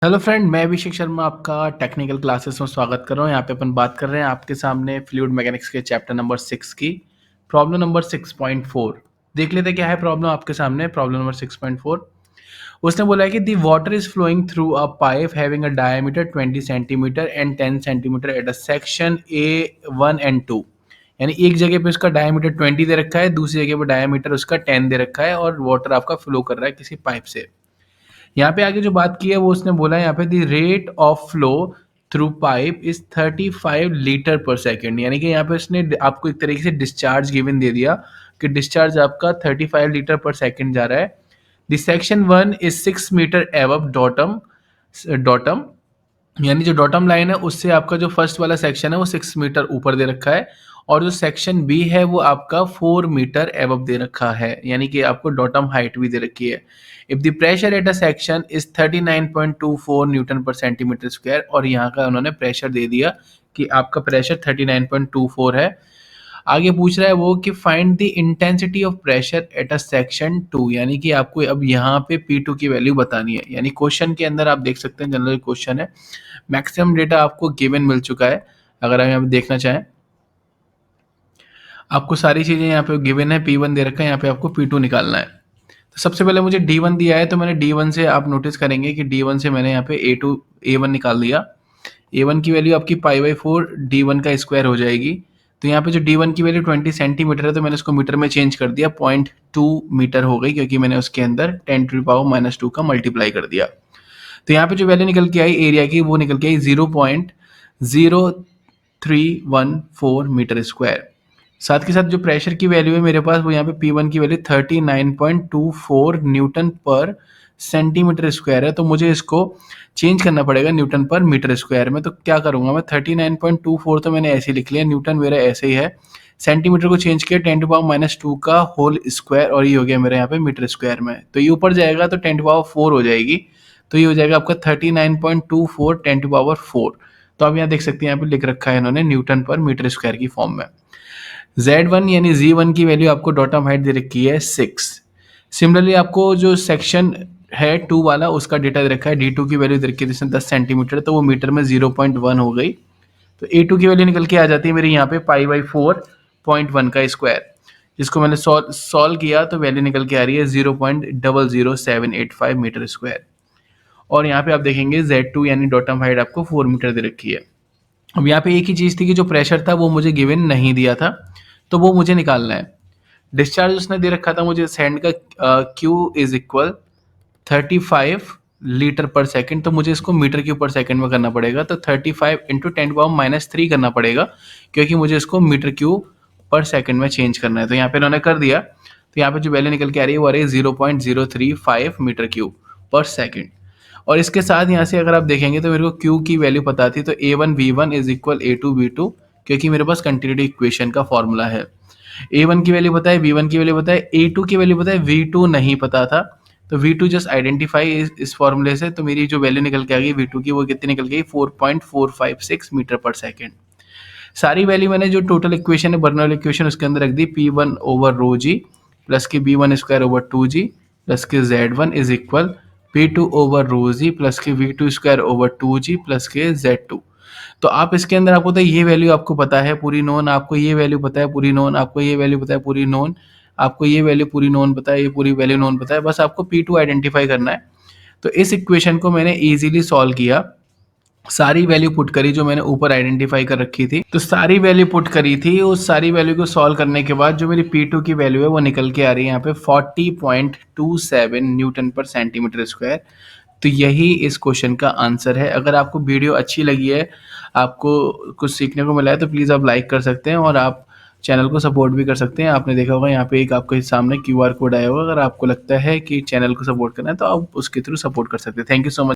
Hello friend, मैं अभिषेक शर्मा आपका technical classes में स्वागत कर रहा हूँ। यहाँ पे अपन बात कर रहे हैं आपके सामने फ्लूइड मैकेनिक्स के चैप्टर नंबर 6 की प्रॉब्लम नंबर 6.4। देख लेते हैं क्या है प्रॉब्लम आपके सामने। प्रॉब्लम नंबर 6.4, उसने बोला है कि the water is flowing through a pipe having a diameter 20 centimetre and 10 centimetre at a section A1 and 2। यानी एक जगह पे उसका डायमीटर 20 दे रखा है, दूसरी जगह पे डायमीटर उसका 10 दे रखा है और वाटर आपका फ्लो कर रहा है किसी पाइप से। यहाँ पे आगे जो बात की है वो उसने बोला है यहाँ पे the rate of flow through pipe is 35 litre पर सेकेंड। यानी कि यहाँ पे उसने आपको एक तरीके से डिस्चार्ज गिवन दे दिया कि डिस्चार्ज आपका 35 लीटर पर सेकेंड जा रहा है। The section 1 is 6 metre above datum datum यानी जो डॉटम लाइन है उससे आपका जो फर्स्ट वाला सेक्शन है वो 6 मीटर ऊपर दे रखा है और जो सेक्शन बी है वो आपका 4 मीटर एबव दे रखा है, यानी कि आपको डॉटम हाइट भी दे रखी है। If the pressure at a section is 39.24 Newton पर सेंटीमीटर स्क्वायर, और यहाँ का उन्होंने प्रेशर दे दिया कि आपका प्रेशर 39.24 है। आगे पूछ रहा है वो कि find the intensity of pressure at a section 2, यानी कि आपको अब यहाँ पे P2 की वैल्यू बतानी है। यानी क्वेश्चन के अंदर आप देख सकते हैं जनरल क्वेश्चन है, मैक्सिमम डेटा आपको गिवन मिल चुका है। अगर आप यहाँ पे देखना चाहें आपको सारी चीज़ें यहाँ पे गिवन है, P1 दे रखा है, यहाँ पे आपको P2 निकालना है। तो सबसे पहले मुझे D1 दिया है तो मैंने D1 से, आप नोटिस करेंगे कि D1 से मैंने यहाँ पे A1 निकाल दिया। A1 की वैल्यू आपकी π/4 D1 का स्क्वायर हो जाएगी। तो यहाँ पे जो D1 की वैल्यू 20 सेंटीमीटर है तो मैंने इसको मीटर में चेंज कर दिया, 0.2 मीटर हो गई क्योंकि मैंने उसके अंदर 10⁻⁻2 का मल्टीप्लाई कर दिया। तो यहाँ पे जो वैल्यू निकल के आई एरिया की वो निकल के आई 0.0314 मीटर स्क्वायर। साथ के साथ जो प्रेशर की वैल्यू है मेरे पास वो यहाँ पे P1 की वैल्यू 39.24 न्यूटन पर सेंटीमीटर स्क्वायर है। तो मुझे इसको चेंज करना पड़ेगा न्यूटन पर मीटर स्क्वायर में। तो क्या करूँगा मैं, 39.24 तो मैंने ऐसे ही लिख लिया, न्यूटन मेरा ऐसे ही है, सेंटीमीटर को चेंज किया 10⁻⁻2 का होल स्क्वायर और ये हो गया मेरे यहाँ पे मीटर स्क्वायर में। तो ये ऊपर जाएगा तो 10⁻4 हो जाएगी, तो ये हो जाएगा आपका 39.24 10⁻4। तो आप यहाँ देख सकते हैं, यहाँ पे लिख रखा है इन्होंने न्यूटन पर मीटर स्क्वायर की फॉर्म में। Z1 यानी Z1 की वैल्यू आपको डॉटम हाइट दे रखी है 6। सिमिलरली आपको जो सेक्शन है 2 वाला उसका डेटा दे रखा है, D2 की वैल्यू दे रखी है 10 सेंटीमीटर, तो वो मीटर में 0.1 हो गई। तो A2 की वैल्यू निकल के आ जाती है मेरी यहाँ पे π/4.1 का स्क्वायर, जिसको मैंने सॉल्व किया तो वैल्यू निकल के आ रही है 0.00785 मीटर स्क्वायर। और यहाँ पे आप देखेंगे Z2 यानी डॉटम हाइट आपको 4 मीटर दे रखी है। अब यहाँ पे एक ही चीज़ थी कि जो प्रेशर था वो मुझे गिवन नहीं दिया था, तो वो मुझे निकालना है। डिस्चार्ज उसने दे रखा था मुझे सैंड का Q इज इक्वल 35 लीटर पर सेकंड, तो मुझे इसको मीटर क्यूब पर सेकंड में करना पड़ेगा। तो 35 इंटू 10⁻³ करना पड़ेगा क्योंकि मुझे इसको मीटर क्यूब पर सेकंड में चेंज करना है। तो यहाँ पे उन्होंने कर दिया, तो यहाँ पे जो वैल्यू निकल के आ रही है वो आ रही है 0.035 मीटर क्यूब पर सेकंड। और इसके साथ यहाँ से अगर आप देखेंगे तो मेरे को Q की वैल्यू पता थी, तो A1 V1 is equal A2 V2, क्योंकि मेरे पास कंटिन्यूटी इक्वेशन का फॉर्मूला है। A1 की वैल्यू पता है, V1 की वैल्यू पता है, A2 की वैल्यू पता है, V2 नहीं पता था। तो V2 जस्ट आइडेंटिफाई इस फॉर्मूले से, तो मेरी जो वैल्यू निकल के आ गई V2 की वो कितनी निकल गई 4.456 मीटर पर सेकेंड। सारी वैल्यू मैंने जो टोटल इक्वेशन है बर्नौली इक्वेशन उसके अंदर रख दी, P1 over rho g plus के B1 square over 2G plus के Z1 is equal P2 over rho g plus के V2 square over 2G plus के Z2। तो आप इसके अंदर आपको तो ये वैल्यू आपको पता है पूरी नोन, आपको ये वैल्यू पता है पूरी नोन, आपको ये वैल्यू पता है पूरी नोन, आपको ये वैल्यू पूरी नोन पता है, ये पूरी वैल्यू नोन पता है, बस आपको P2 आइडेंटिफाई करना है। तो इस इक्वेशन को मैंने इजीली सॉल्व किया, सारी वैल्यू पुट करी जो मैंने ऊपर आइडेंटिफाई कर रखी थी, तो सारी वैल्यू पुट करी थी। उस सारी वैल्यू को सॉल्व करने के बाद जो मेरी P2 की वैल्यू है वो निकल के आ रही है यहाँ पे 40.27 न्यूटन पर सेंटीमीटर स्क्वायर। तो यही इस क्वेश्चन का आंसर है। अगर आपको वीडियो अच्छी लगी है, आपको कुछ सीखने को मिला है, तो प्लीज़ आप लाइक कर सकते हैं और आप चैनल को सपोर्ट भी कर सकते हैं। आपने देखा होगा यहाँ पे एक आपके सामने QR कोड आया होगा, अगर आपको लगता है कि चैनल को सपोर्ट करना है तो आप उसके थ्रू सपोर्ट कर सकते हैं। Thank you so much.